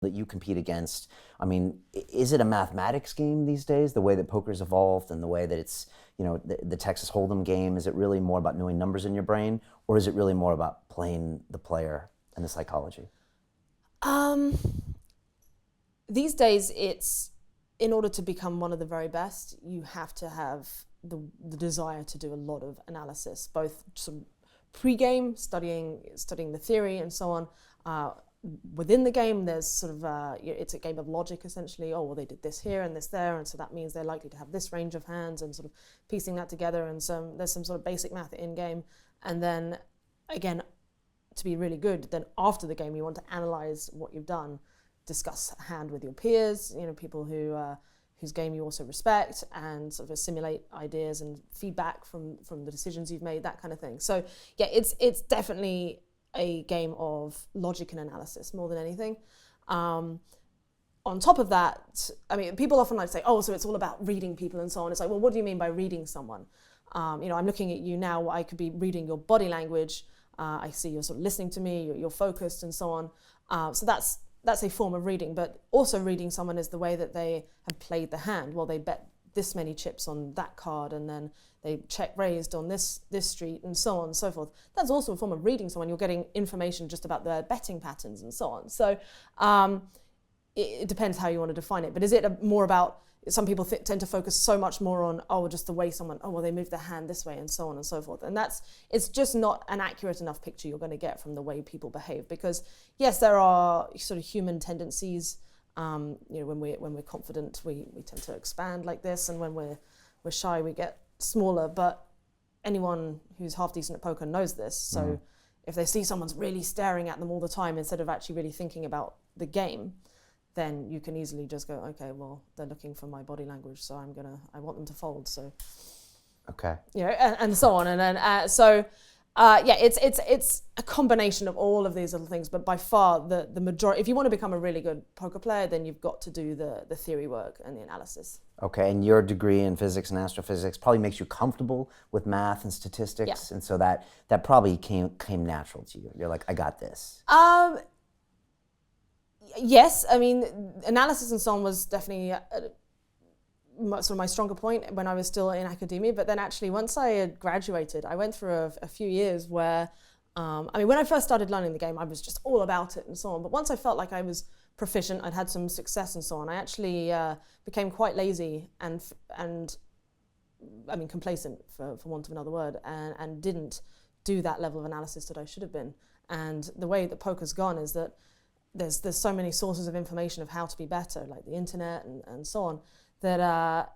that you compete against, I mean, is it a mathematics game these days, the way that poker's evolved and the way that it's, the Texas Hold'em game? Is it really more about knowing numbers in your brain, or is it really more about playing the player and the psychology? Um, these days, it's in order to become one of the very best, you have to have the desire to do a lot of analysis, both sort of pre-game, studying the theory and so on. Within the game, there's sort of it's a game of logic essentially. Oh, well, they did this here and this there, and so that means they're likely to have this range of hands, and sort of piecing that together. And there's some sort of basic math in game, and then again, to be really good, then after the game, you want to analyze what you've done, discuss hand with your peers, people whose game you also respect, and sort of assimilate ideas and feedback from the decisions you've made, that kind of thing. So yeah, it's definitely a game of logic and analysis more than anything. On top of that, I mean, people often like to say, oh, so it's all about reading people and so on. It's like, well, what do you mean by reading someone? I'm looking at you now, I could be reading your body language. I see you're sort of listening to me, you're focused and so on. So that's a form of reading, but also reading someone is the way that they have played the hand. Well, they bet this many chips on that card, and then they check raised on this street, and so on and so forth. That's also a form of reading someone. You're getting information just about their betting patterns and so on. So it depends how you want to define it. But is it more about, some people tend to focus so much more on, just the way someone, well, they move their hand this way and so on and so forth. And it's just not an accurate enough picture you're going to get from the way people behave. Because yes, there are sort of human tendencies. When we're confident, we tend to expand like this, and when we're shy, we get smaller. But anyone who's half decent at poker knows this. So if they see someone's really staring at them all the time instead of actually really thinking about the game, then you can easily just go, okay, well, they're looking for my body language, so I want them to fold. So, Okay. And so on, and then it's a combination of all of these little things. But by far, the majority, if you want to become a really good poker player, then you've got to do the theory work and the analysis. Okay, and your degree in physics and astrophysics probably makes you comfortable with math and statistics, and so that probably came natural to you. You're like, I got this. Yes, I mean, analysis and so on was definitely sort of my stronger point when I was still in academia. But then actually, once I had graduated, I went through a few years where, when I first started learning the game, I was just all about it and so on. But once I felt like I was proficient, I'd had some success and so on, I actually became quite lazy and complacent, for want of another word, and didn't do that level of analysis that I should have been. And the way that poker's gone is that there's so many sources of information of how to be better, like the internet and so on, that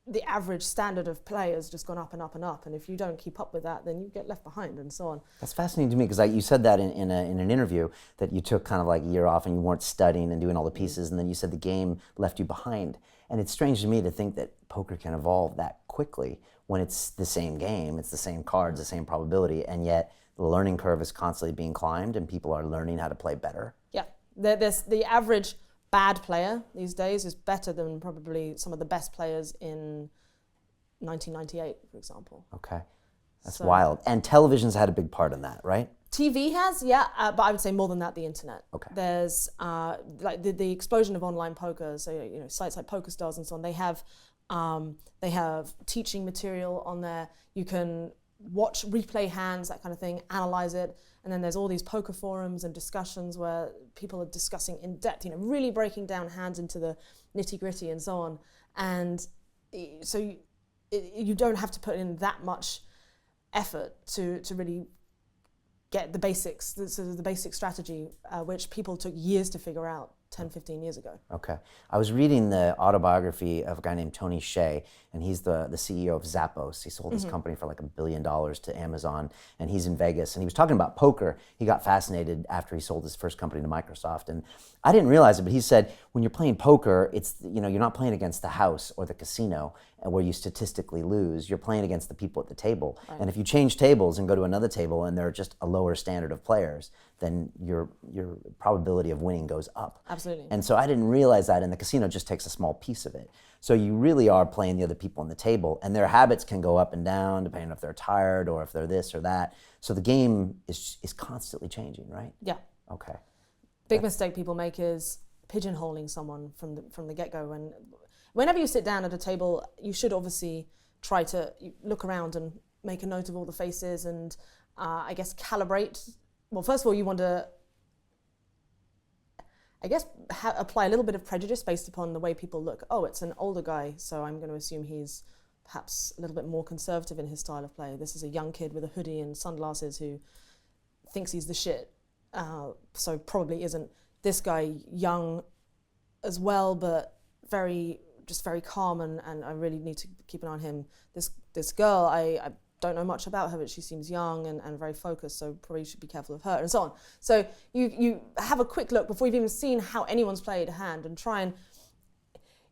the average standard of play has just gone up and up and up. And if you don't keep up with that, then you get left behind and so on. That's fascinating to me, because you said that in an interview, that you took kind of like a year off and you weren't studying and doing all the pieces, and then you said the game left you behind. And it's strange to me to think that poker can evolve that quickly when it's the same game, it's the same cards, the same probability, and yet the learning curve is constantly being climbed and people are learning how to play better. Yeah, the average bad player these days is better than probably some of the best players in 1998, for example. Okay, that's wild. And television's had a big part in that, right? TV has, but I would say more than that, the internet. Okay. There's like the explosion of online poker, so sites like PokerStars and so on. They have teaching material on there. You can watch, replay hands, that kind of thing, analyze it. And then there's all these poker forums and discussions where people are discussing in depth, really breaking down hands into the nitty gritty and so on. And so you don't have to put in that much effort to really get the basics, the basic strategy, which people took years to figure out 10, 15 years ago. Okay. I was reading the autobiography of a guy named Tony Hsieh, and he's the CEO of Zappos. He sold his company for like $1 billion to Amazon, and he's in Vegas. And he was talking about poker. He got fascinated after he sold his first company to Microsoft. And I didn't realize it, but he said, when you're playing poker, it's, you're not playing against the house or the casino where you statistically lose. You're playing against the people at the table. Right. And if you change tables and go to another table and they're just a lower standard of players, then your probability of winning goes up. Absolutely. And so I didn't realize that, and the casino just takes a small piece of it. So you really are playing the other people on the table, and their habits can go up and down depending on if they're tired or if they're this or that. So the game is constantly changing, right? Yeah. Okay. Big mistake people make is pigeonholing someone from the get-go. And whenever you sit down at a table, you should obviously try to look around and make a note of all the faces and I guess calibrate. Well, first of all, you want to, I guess, apply a little bit of prejudice based upon the way people look. Oh, it's an older guy, so I'm going to assume he's perhaps a little bit more conservative in his style of play. This is a young kid with a hoodie and sunglasses who thinks he's the shit. So probably isn't. This guy young as well, but very calm, and I really need to keep an eye on him. This girl, I don't know much about her, but she seems young and very focused, so probably should be careful of her, and so on. So you have a quick look before you've even seen how anyone's played a hand, and try and,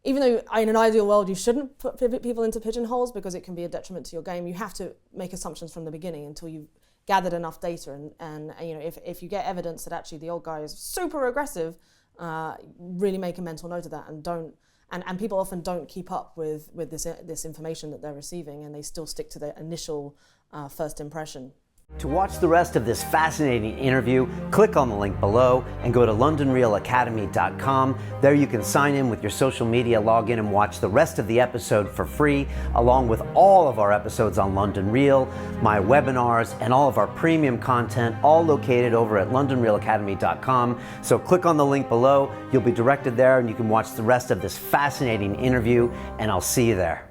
even though in an ideal world you shouldn't put people into pigeonholes because it can be a detriment to your game, you have to make assumptions from the beginning until you've gathered enough data, and you know, if you get evidence that actually the old guy is super aggressive, really make a mental note of that, and don't. And people often don't keep up with this information that they're receiving, and they still stick to their initial first impression. To watch the rest of this fascinating interview, click on the link below and go to londonrealacademy.com. There you can sign in with your social media, log in and watch the rest of the episode for free, along with all of our episodes on London Real, my webinars, and all of our premium content, all located over at londonrealacademy.com. So click on the link below, you'll be directed there and you can watch the rest of this fascinating interview, and I'll see you there.